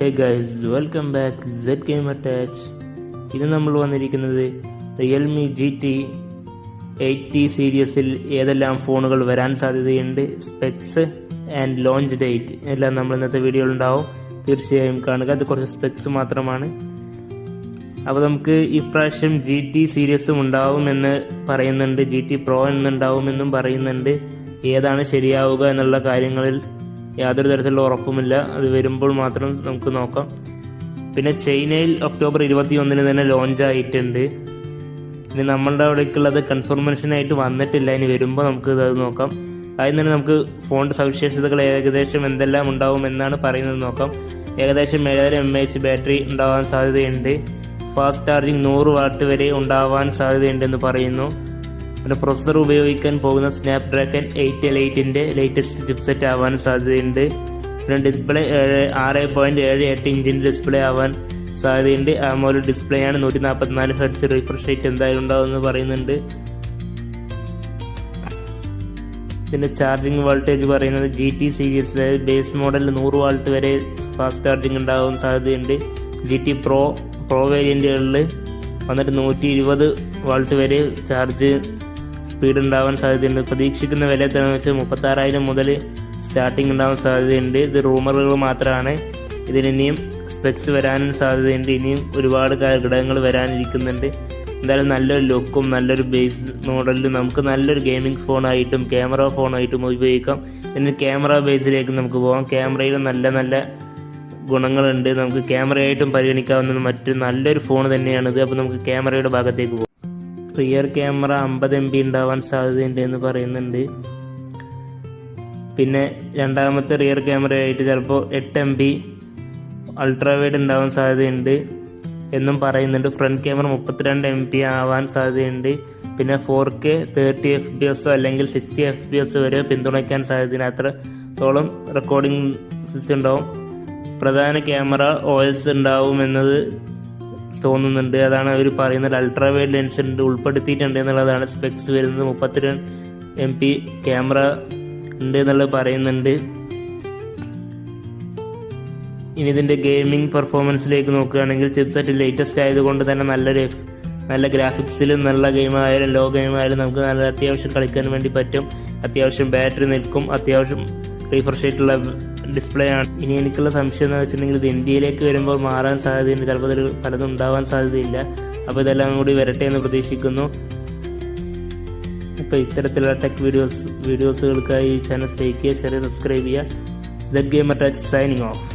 ഹേ guys, welcome back Z gamer touch. ഇത് നമ്മൾ വന്നിരിക്കുന്നത് റിയൽമി GT80 സീരീസിൽ ഏതെല്ലാം ഫോണുകൾ വരാൻ സാധ്യതയുണ്ട്, സ്പെക്സ് ആൻഡ് ലോഞ്ച് ഡേറ്റ് എല്ലാം നമ്മൾ ഇന്നത്തെ വീഡിയോയിൽ ഉണ്ടാവും. തീർച്ചയായും കാണുക. അത് കുറച്ച് സ്പെക്സ് മാത്രമാണ്. അപ്പോൾ നമുക്ക് ഇപ്രാവശ്യം GT സീരീസും ഉണ്ടാവുമെന്ന് പറയുന്നുണ്ട്, GT Pro എന്നുണ്ടാവുമെന്നും പറയുന്നുണ്ട്. ഏതാണ് ശരിയാവുക എന്നുള്ള കാര്യങ്ങളിൽ യാതൊരു തരത്തിലുള്ള ഉറപ്പുമില്ല. അത് വരുമ്പോൾ മാത്രം നമുക്ക് നോക്കാം. പിന്നെ ചൈനയിൽ ഒക്ടോബർ 21 തന്നെ ലോഞ്ച് ആയിട്ടുണ്ട്. ഇനി നമ്മളുടെ അവിടേക്കുള്ളത് കൺഫർമേഷനായിട്ട് വന്നിട്ടില്ല. ഇനി വരുമ്പോൾ നമുക്ക് അത് നോക്കാം. ആദ്യം തന്നെ നമുക്ക് ഫോണിൻ്റെ സവിശേഷതകൾ ഏകദേശം എന്തെല്ലാം ഉണ്ടാവും എന്നാണ് പറയുന്നത് നോക്കാം. ഏകദേശം 7000 mAh ബാറ്ററി ഉണ്ടാവാൻ സാധ്യതയുണ്ട്. ഫാസ്റ്റ് ചാർജിങ് 100 വാട്ട് വരെ ഉണ്ടാവാൻ സാധ്യതയുണ്ടെന്ന് പറയുന്നു. പിന്നെ പ്രൊസസ്സർ ഉപയോഗിക്കാൻ പോകുന്ന സ്നാപ്ഡ്രാഗൺ 8L8ൻ്റെ ലേറ്റസ്റ്റ് ചിപ്സെറ്റ് ആവാൻ സാധ്യതയുണ്ട്. പിന്നെ ഡിസ്പ്ലേ 6.78 ഇഞ്ചിൻ്റെ ഡിസ്പ്ലേ ആവാൻ സാധ്യതയുണ്ട്. AMOLED ഡിസ്പ്ലേ ആണ്. 144 Hz റിഫ്രഷ് റേറ്റ് എന്തായാലും ഉണ്ടാവുമെന്ന് പറയുന്നുണ്ട്. പിന്നെ ചാർജിങ് വോൾട്ടേജ് പറയുന്നത് GT സീരീസ് ബേസ് മോഡലിൽ 100 വാട്ട് വരെ ഫാസ്റ്റ് ചാർജിങ് ഉണ്ടാവാൻ സാധ്യതയുണ്ട്. GT Pro വേരിയൻറ്റുകളിൽ വന്നിട്ട് 120 വാട്ട് വരെ ചാർജ് സ്പീഡ് ഉണ്ടാവാൻ സാധ്യതയുണ്ട്. പ്രതീക്ഷിക്കുന്ന വില എത്രയാണെന്ന് വെച്ചാൽ 36,000 മുതൽ സ്റ്റാർട്ടിങ് ഉണ്ടാവാൻ സാധ്യതയുണ്ട്. ഇത് റൂമറുകൾ മാത്രമാണ്. ഇതിനിയും സ്പെക്സ് വരാനും സാധ്യതയുണ്ട്. ഇനിയും ഒരുപാട് ഘടകങ്ങൾ വരാനിരിക്കുന്നുണ്ട്. എന്തായാലും നല്ലൊരു ലുക്കും നല്ലൊരു ബേസ് മോഡലിൽ നമുക്ക് നല്ലൊരു ഗെയിമിംഗ് ഫോണായിട്ടും ക്യാമറ ഫോണായിട്ടും ഉപയോഗിക്കാം. ഇനി ക്യാമറ ബേസിലേക്ക് നമുക്ക് പോകാം. ക്യാമറയിൽ നല്ല നല്ല ഗുണങ്ങളുണ്ട്. നമുക്ക് ക്യാമറയായിട്ടും പരിഗണിക്കാവുന്ന മറ്റൊരു നല്ലൊരു ഫോൺ തന്നെയാണിത്. അപ്പോൾ നമുക്ക് ക്യാമറയുടെ ഭാഗത്തേക്ക് പോകാം. റിയർ ക്യാമറ 50 MB ഉണ്ടാവാൻ സാധ്യതയുണ്ട് എന്ന് പറയുന്നുണ്ട്. പിന്നെ രണ്ടാമത്തെ റിയർ ക്യാമറയായിട്ട് ചിലപ്പോൾ 8 MB അൾട്രാവൈഡ് ഉണ്ടാവാൻ സാധ്യതയുണ്ട് എന്നും പറയുന്നുണ്ട്. ഫ്രണ്ട് ക്യാമറ 32 MB ആവാൻ സാധ്യതയുണ്ട്. പിന്നെ 4K 30 FPS അല്ലെങ്കിൽ 60 FPS വരെ പിന്തുണയ്ക്കാൻ സാധ്യതയുണ്ട്. അത്രത്തോളം റെക്കോർഡിംഗ് സിസ്റ്റം ഉണ്ടാവും. പ്രധാന ക്യാമറ OS ഉണ്ടാവുമെന്നത് തോന്നുന്നുണ്ട്. അതാണ് അവർ പറയുന്നത്. അൾട്രാവൈഡ് ലെൻസ് ഉൾപ്പെടുത്തിയിട്ടുണ്ട് എന്നുള്ളതാണ് സ്പെക്സ് വരുന്നത്. 32 MP ക്യാമറ ഉണ്ട് എന്നുള്ളത് പറയുന്നുണ്ട്. ഇനി ഇതിൻ്റെ ഗെയിമിംഗ് പെർഫോമൻസിലേക്ക് നോക്കുകയാണെങ്കിൽ ചിപ്സെറ്റ് ലേറ്റസ്റ്റ് ആയതുകൊണ്ട് തന്നെ നല്ല ഗ്രാഫിക്സിലും നല്ല ഗെയിമായാലും ലോ ഗെയിമായാലും നമുക്ക് നല്ല അത്യാവശ്യം കളിക്കാൻ വേണ്ടി പറ്റും. അത്യാവശ്യം ബാറ്ററി നിൽക്കും. അത്യാവശ്യം റീഫ്രഷ് ആയിട്ടുള്ള ഡിസ്പ്ലേ ആണ്. ഇനി എനിക്കുള്ള സംശയം എന്ന് വെച്ചിട്ടുണ്ടെങ്കിൽ ഇത് ഇന്ത്യയിലേക്ക് വരുമ്പോൾ മാറാൻ സാധ്യതയുണ്ട്. ചിലപ്പോൾ ഇതിൽ പലതും ഉണ്ടാവാൻ സാധ്യതയില്ല. അപ്പോൾ ഇതെല്ലാം കൂടി വരട്ടെ എന്ന് പ്രതീക്ഷിക്കുന്നു. അപ്പോൾ ഇത്തരത്തിലുള്ള ടെക് വീഡിയോസുകൾക്കായി ഈ ചാനൽ ലൈക്ക് ചെയ്യുക, ഷെയർ, സബ്സ്ക്രൈബ് ചെയ്യുക. Z gamer touch signing of.